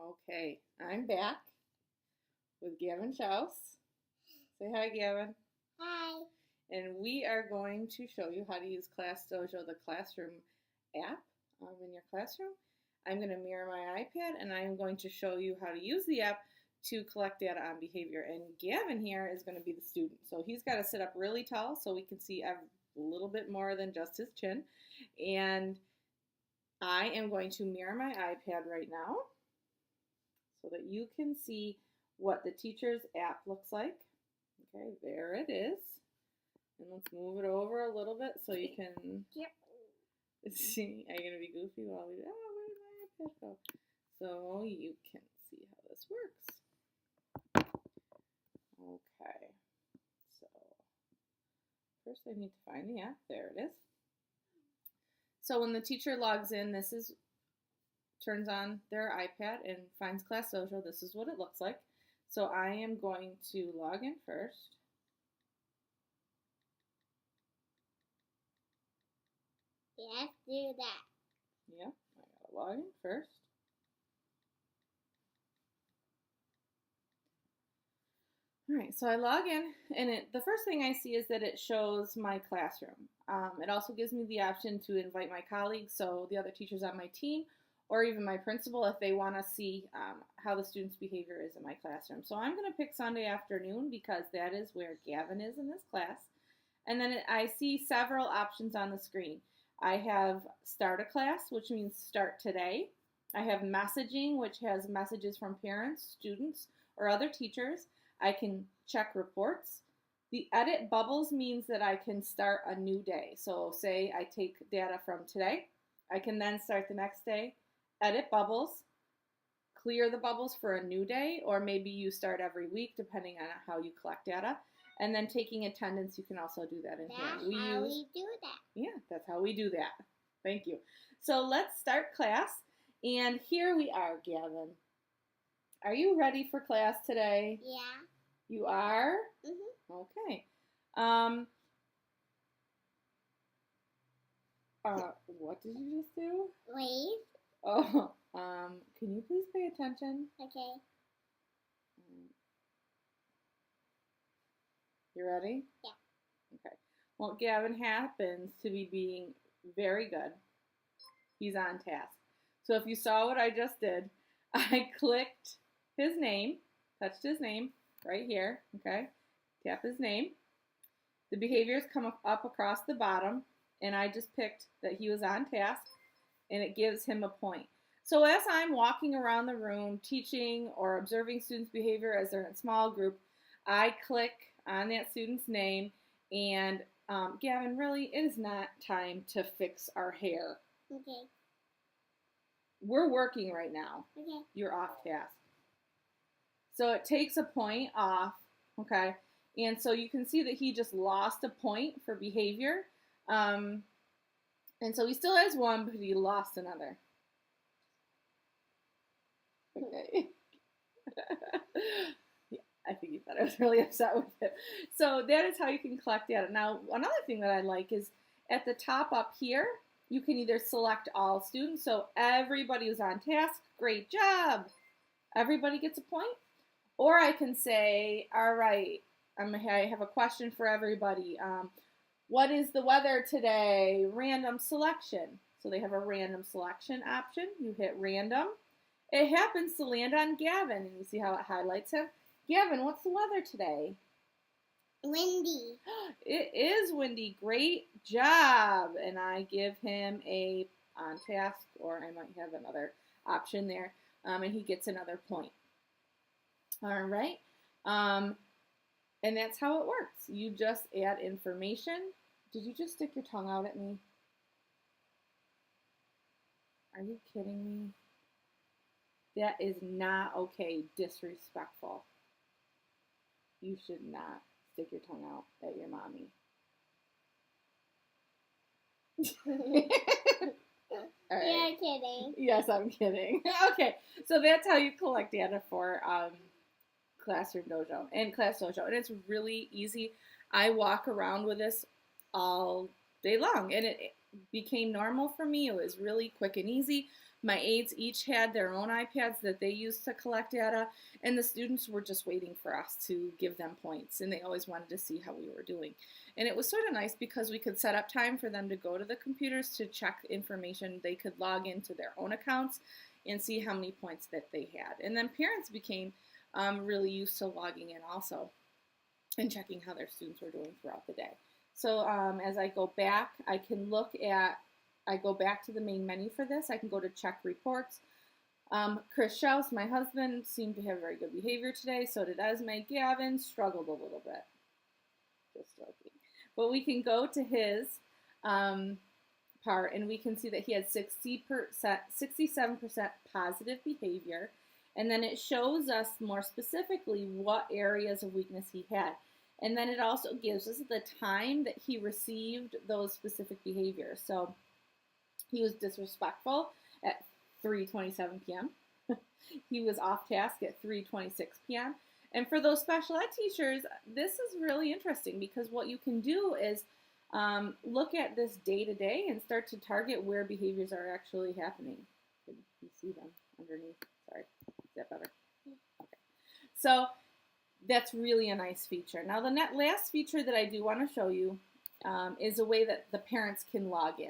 Okay, I'm back with Gavin Schaus. Say hi, Gavin. Hi. And we are going to show you how to use Class Dojo, the classroom app in your classroom. I'm going to mirror my iPad and I'm going to show you how to use the app to collect data on behavior. And Gavin here is going to be the student. So he's got to sit up really tall so we can see a little bit more than just his chin. And I am going to mirror my iPad right now so that you can see what the teacher's app looks like. Okay, there it is. And let's move it over a little bit so you can see. Are you going to be goofy while we do? Oh, where did my iPad go? So you can see how this works. Okay, so first I need to find the app. There it is. So when the teacher logs in, turns on their iPad and finds Class Dojo. This is what it looks like. So I am going to log in first. Yes, do that. Yep, I gotta log in first. All right, so I log in, and the first thing I see is that it shows my classroom. It also gives me the option to invite my colleagues, so the other teachers on my team, or even my principal if they want to see how the students' behavior is in my classroom. So I'm going to pick Sunday afternoon because that is where Gavin is in this class. And then I see several options on the screen. I have start a class, which means start today. I have messaging, which has messages from parents, students, or other teachers. I can check reports. The edit bubbles means that I can start a new day. So say I take data from today. I can then start the next day, edit bubbles, clear the bubbles for a new day, or maybe you start every week depending on how you collect data. And then taking attendance, you can also do that in here. That's how we do that. Yeah, that's how we do that. Thank you. So let's start class. And here we are, Gavin. Are you ready for class today? Yeah. You are? Mm-hmm. Okay. What did you just do? Wave. Oh, can you please pay attention? Okay. You ready? Yeah. Okay. Well, Gavin happens to be being very good. He's on task. So if you saw what I just did, I clicked his name, touched his name right here, okay? Tap his name. The behaviors come up across the bottom, and I just picked that he was on task, and it gives him a point. So as I'm walking around the room teaching or observing students' behavior as they're in a small group, I click on that student's name, and Gavin, really, it is not time to fix our hair. Okay. We're working right now. Okay. You're off task. So it takes a point off, okay? And so you can see that he just lost a point for behavior. And so he still has one, but he lost another. Okay. I think he thought I was really upset with him. So that is how you can collect data. Now, another thing that I like is at the top up here, you can either select all students. So everybody who's on task, great job. Everybody gets a point. Or I can say, all right, I have a question for everybody. What is the weather today? Random selection. So they have a random selection option. You hit random. It happens to land on Gavin, and you see how it highlights him. Gavin, what's the weather today? Windy. It is windy. Great job. And I give him a on task, or I might have another option there, and he gets another point. All right. And that's how it works. You just add information. Did you just stick your tongue out at me? Are you kidding me? That is not okay. Disrespectful. You should not stick your tongue out at your mommy. All right. You're kidding. Yes, I'm kidding. Okay, so that's how you collect data for Classroom Dojo and Class Dojo, and it's really easy. I walk around with this all day long, and became normal for me. It was really quick and easy. My aides each had their own iPads that they used to collect data, and the students were just waiting for us to give them points, and they always wanted to see how we were doing. And it was sort of nice because we could set up time for them to go to the computers to check information. They could log into their own accounts and see how many points that they had. And then parents became really used to logging in also and checking how their students were doing throughout the day. So as I go back, I go back to the main menu for this. I can go to check reports. Chris Schaus, my husband, seemed to have very good behavior today. So did Esme. Gavin struggled a little bit. Just joking. But we can go to his part, and we can see that he had 67% positive behavior. And then it shows us more specifically what areas of weakness he had. And then it also gives us the time that he received those specific behaviors. So he was disrespectful at 3:27 p.m. He was off task at 3:26 p.m. And for those special ed teachers, this is really interesting because what you can do is look at this day to day and start to target where behaviors are actually happening. Can you see them underneath? Sorry, is that better? Okay. So that's really a nice feature. Now the last feature that I do want to show you is a way that the parents can log in.